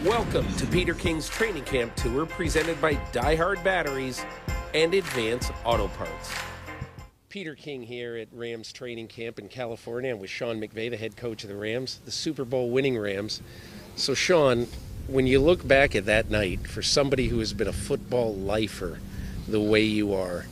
Welcome to Peter King's Training Camp Tour, presented by Die Hard Batteries and Advance Auto Parts. Peter King here at Rams Training Camp in California. I'm with Sean McVay, the head coach of the Rams, the Super Bowl winning Rams. So Sean, when you look back at that night, for somebody who has been a football lifer the way you are,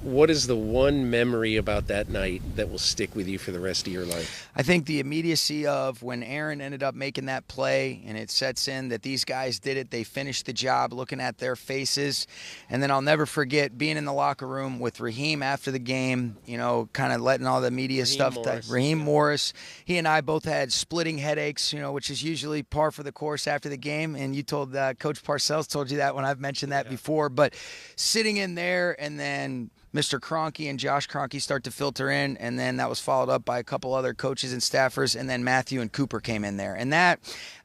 what is the one memory about that night that will stick with you for the rest of your life? I think the immediacy of when Aaron ended up making that play, and it sets in that these guys did it. They finished the job, looking at their faces. And then I'll never forget being in the locker room with Raheem after the game, kind of letting all the media Raheem Morris. He and I both had splitting headaches, which is usually par for the course after the game. And you told Coach Parcells told you that when I've mentioned that before. But sitting in there, and then Mr. Kroenke and Josh Kroenke start to filter in, and then that was followed up by a couple other coaches and staffers, and then Matthew and Cooper came in there. And that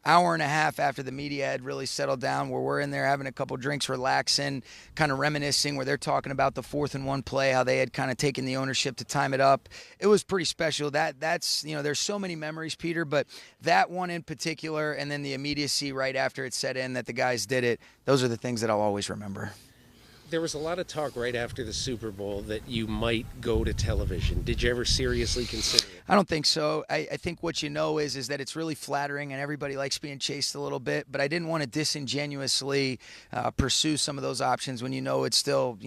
hour and a half after the media had really settled down, where we're in there having a couple drinks, relaxing, kind of reminiscing, where they're talking about the 4th and 1 play, how they had kind of taken the ownership to time it up. It was pretty special. That's there's so many memories, Peter, but that one in particular, and then the immediacy right after it set in that the guys did it, those are the things that I'll always remember. There was a lot of talk right after the Super Bowl that you might go to television. Did you ever seriously consider it? I don't think so. I think what is that it's really flattering, and everybody likes being chased a little bit, but I didn't want to disingenuously pursue some of those options when it's still,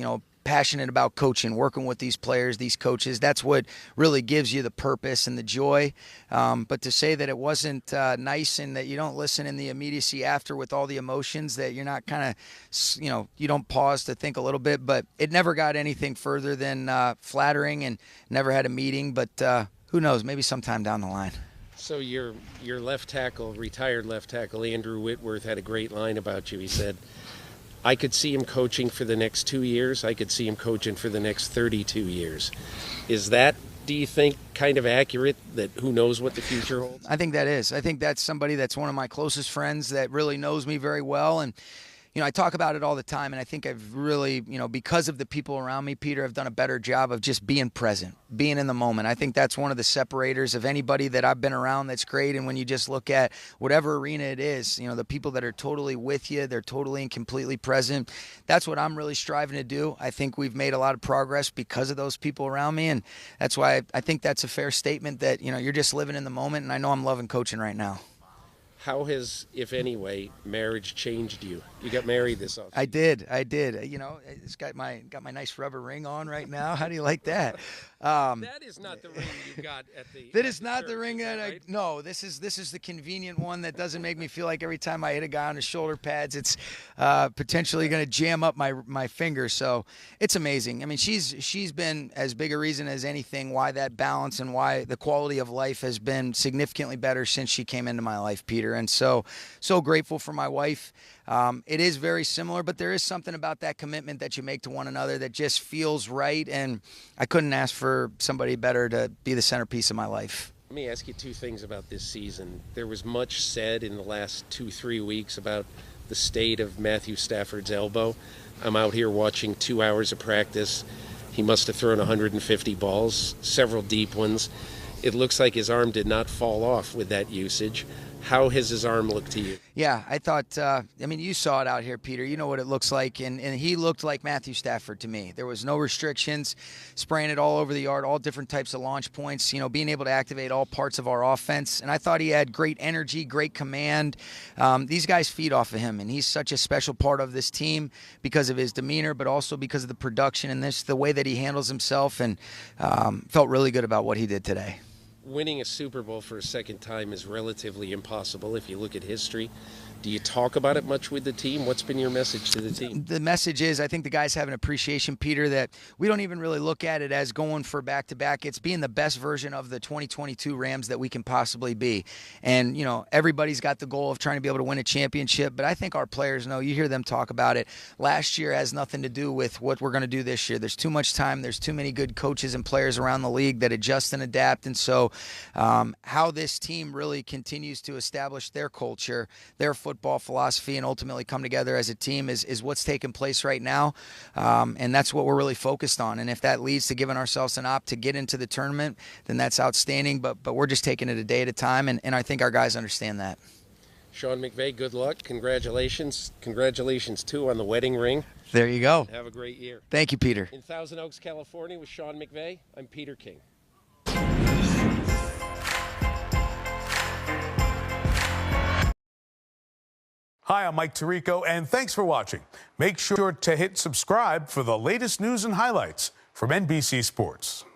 passionate about coaching, working with these players, these coaches. That's what really gives you the purpose and the joy. But to say that it wasn't nice and that you don't listen in the immediacy after with all the emotions, that you're not kind of, you don't pause to think a little bit. But it never got anything further than flattering, and never had a meeting. But who knows, maybe sometime down the line. So your left tackle, retired left tackle, Andrew Whitworth, had a great line about you. He said, I could see him coaching for the next 2 years. I could see him coaching for the next 32 years. Is that, do you think, kind of accurate, that who knows what the future holds? I think that is. I think that's somebody that's one of my closest friends that really knows me very well. And I talk about it all the time, and I think I've really, because of the people around me, Peter, I've done a better job of just being present, being in the moment. I think that's one of the separators of anybody that I've been around that's great. And when you just look at whatever arena it is, the people that are totally with you, they're totally and completely present. That's what I'm really striving to do. I think we've made a lot of progress because of those people around me, and that's why I think that's a fair statement that, you're just living in the moment, and I know I'm loving coaching right now. How has, if any way, marriage changed you? You got married this offseason. I did. It's got my nice rubber ring on right now. How do you like that? That is not the ring you got at the. That is not the ring that I. No, this is the convenient one that doesn't make me feel like every time I hit a guy on the shoulder pads, it's potentially going to jam up my finger. So it's amazing. I mean, she's been as big a reason as anything why that balance and why the quality of life has been significantly better since she came into my life, Peter. And so grateful for my wife. It is very similar, but there is something about that commitment that you make to one another that just feels right, and I couldn't ask for somebody better to be the centerpiece of my life. Let me ask you two things about this season. There was much said in the last 2-3 weeks about the state of Matthew Stafford's elbow. I'm out here watching 2 hours of practice. He must have thrown 150 balls, several deep ones. It looks like his arm did not fall off with that usage. How has his arm looked to you? Yeah, I thought, you saw it out here, Peter. You know what it looks like, and he looked like Matthew Stafford to me. There was no restrictions, spraying it all over the yard, all different types of launch points, being able to activate all parts of our offense. And I thought he had great energy, great command. These guys feed off of him, and he's such a special part of this team because of his demeanor, but also because of the production and the way that he handles himself, and felt really good about what he did today. Winning a Super Bowl for a second time is relatively impossible if you look at history. Do you talk about it much with the team? What's been your message to the team? The message is, I think the guys have an appreciation, Peter, that we don't even really look at it as going for back-to-back. It's being the best version of the 2022 Rams that we can possibly be. And, everybody's got the goal of trying to be able to win a championship, but I think our players know, you hear them talk about it. Last year has nothing to do with what we're going to do this year. There's too much time. There's too many good coaches and players around the league that adjust and adapt. And so how this team really continues to establish their culture, their football philosophy, and ultimately come together as a team is what's taking place right now. And that's what we're really focused on. And if that leads to giving ourselves an op to get into the tournament, then that's outstanding. But we're just taking it a day at a time, and I think our guys understand that. Sean McVay, good luck. Congratulations. Congratulations, too, on the wedding ring. There you go. Have a great year. Thank you, Peter. In Thousand Oaks, California, with Sean McVay, I'm Peter King. Hi, I'm Mike Tirico, and thanks for watching. Make sure to hit subscribe for the latest news and highlights from NBC Sports.